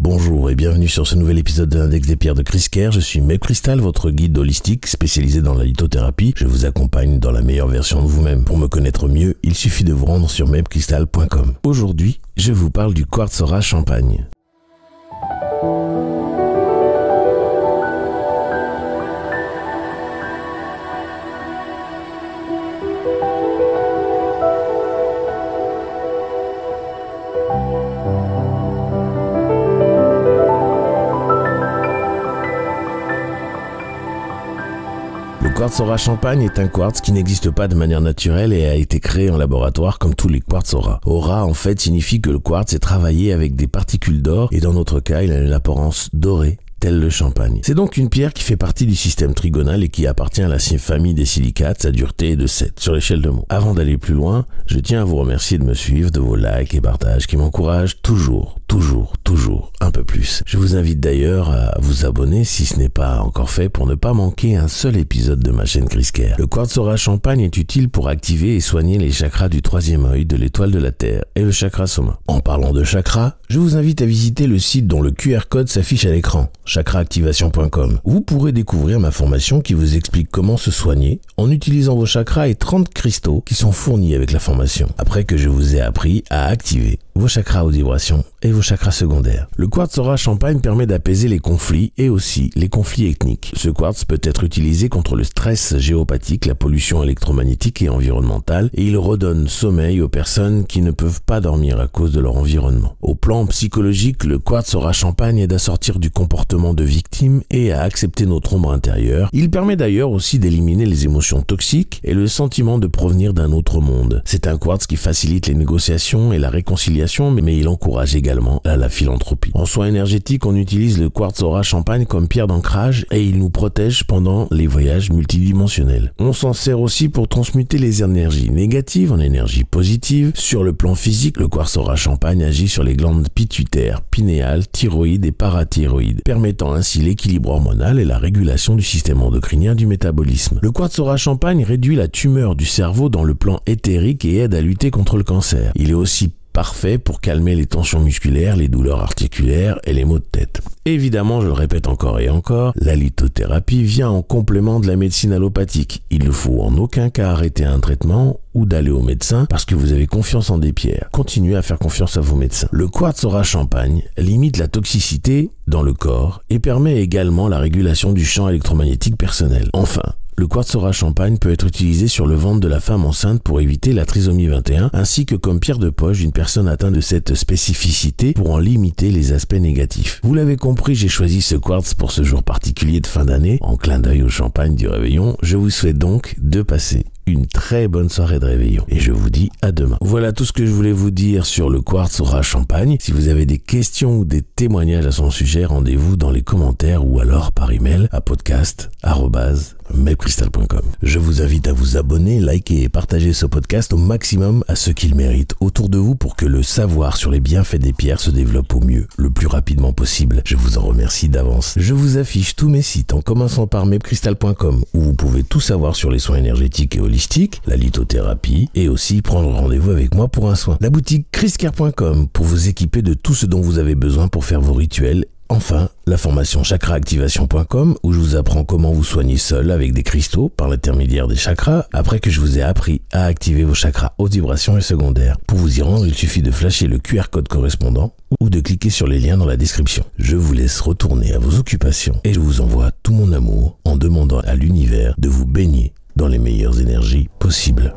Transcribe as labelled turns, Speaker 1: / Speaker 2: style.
Speaker 1: Bonjour et bienvenue sur ce nouvel épisode de l'Index des pierres de Chris Kerr. Je suis MebCrystal, votre guide holistique spécialisé dans la lithothérapie. Je vous accompagne dans la meilleure version de vous-même. Pour me connaître mieux, il suffit de vous rendre sur mebcrystal.com. Aujourd'hui, je vous parle du quartz Aura Champagne. Le quartz Aura Champagne est un quartz qui n'existe pas de manière naturelle et a été créé en laboratoire comme tous les quartz Aura. Aura en fait signifie que le quartz est travaillé avec des particules d'or et dans notre cas il a une apparence dorée, tel le champagne. C'est donc une pierre qui fait partie du système trigonal et qui appartient à la famille des silicates, sa dureté est de 7 sur l'échelle de Mohs. Avant d'aller plus loin, je tiens à vous remercier de me suivre, de vos likes et partages qui m'encouragent toujours un peu plus. Je vous invite d'ailleurs à vous abonner si ce n'est pas encore fait pour ne pas manquer un seul épisode de ma chaîne Chris Kerr. Le quartz Aura Champagne est utile pour activer et soigner les chakras du troisième œil, de l'étoile de la Terre et le chakra soma. En parlant de chakras, je vous invite à visiter le site dont le QR code s'affiche à l'écran, chakraactivation.com. Vous pourrez découvrir ma formation qui vous explique comment se soigner en utilisant vos chakras et 30 cristaux qui sont fournis avec la formation. Après que je vous ai appris à activer vos chakras haute vibration et vos chakras secondaires. Le quartz Aura Champagne permet d'apaiser les conflits et aussi les conflits ethniques. Ce quartz peut être utilisé contre le stress géopathique, la pollution électromagnétique et environnementale, et il redonne sommeil aux personnes qui ne peuvent pas dormir à cause de leur environnement. Au plan psychologique, le quartz Aura Champagne aide à sortir du comportement de victime et à accepter notre ombre intérieure. Il permet d'ailleurs aussi d'éliminer les émotions toxiques et le sentiment de provenir d'un autre monde. C'est un quartz qui facilite les négociations et la réconciliation, mais il encourage également à la philanthropie. En soins énergétiques, on utilise le quartz Aura Champagne comme pierre d'ancrage et il nous protège pendant les voyages multidimensionnels. On s'en sert aussi pour transmuter les énergies négatives en énergie positive. Sur le plan physique, le quartz Aura Champagne agit sur les glandes pituitaires, pinéales, thyroïdes et parathyroïdes, permettant ainsi l'équilibre hormonal et la régulation du système endocrinien du métabolisme. Le quartz Aura Champagne réduit la tumeur du cerveau dans le plan éthérique et aide à lutter contre le cancer. Il est aussi parfait pour calmer les tensions musculaires, les douleurs articulaires et les maux de tête. Évidemment, je le répète encore et encore, la lithothérapie vient en complément de la médecine allopathique. Il ne faut en aucun cas arrêter un traitement ou d'aller au médecin parce que vous avez confiance en des pierres. Continuez à faire confiance à vos médecins. Le quartz Aura Champagne limite la toxicité dans le corps et permet également la régulation du champ électromagnétique personnel. Enfin, le quartz Aura Champagne peut être utilisé sur le ventre de la femme enceinte pour éviter la trisomie 21, ainsi que comme pierre de poche d'une personne atteinte de cette spécificité pour en limiter les aspects négatifs. Vous l'avez compris, j'ai choisi ce quartz pour ce jour particulier de fin d'année. En clin d'œil au champagne du réveillon, je vous souhaite donc de passer une très bonne soirée de réveillon et je vous dis à demain. Voilà tout ce que je voulais vous dire sur le quartz Aura Champagne. Si vous avez des questions ou des témoignages à son sujet, rendez-vous dans les commentaires ou alors par email à podcast@mebcrystal.com. Je vous invite à vous abonner, liker et partager ce podcast au maximum à ceux qui le méritent autour de vous pour que le savoir sur les bienfaits des pierres se développe au mieux, le plus rapidement possible. Je vous en remercie d'avance. Je vous affiche tous mes sites en commençant par mebcrystal.com où vous pouvez tout savoir sur les soins énergétiques et holistique, la lithothérapie et aussi prendre rendez-vous avec moi pour un soin. La boutique chriskerr.com pour vous équiper de tout ce dont vous avez besoin pour faire vos rituels. Enfin, la formation chakraactivation.com où je vous apprends comment vous soigner seul avec des cristaux par l'intermédiaire des chakras après que je vous ai appris à activer vos chakras haute vibration et secondaires. Pour vous y rendre, il suffit de flasher le QR code correspondant ou de cliquer sur les liens dans la description. Je vous laisse retourner à vos occupations et je vous envoie tout mon amour en demandant à l'univers de vous baigner dans les meilleures énergies possibles.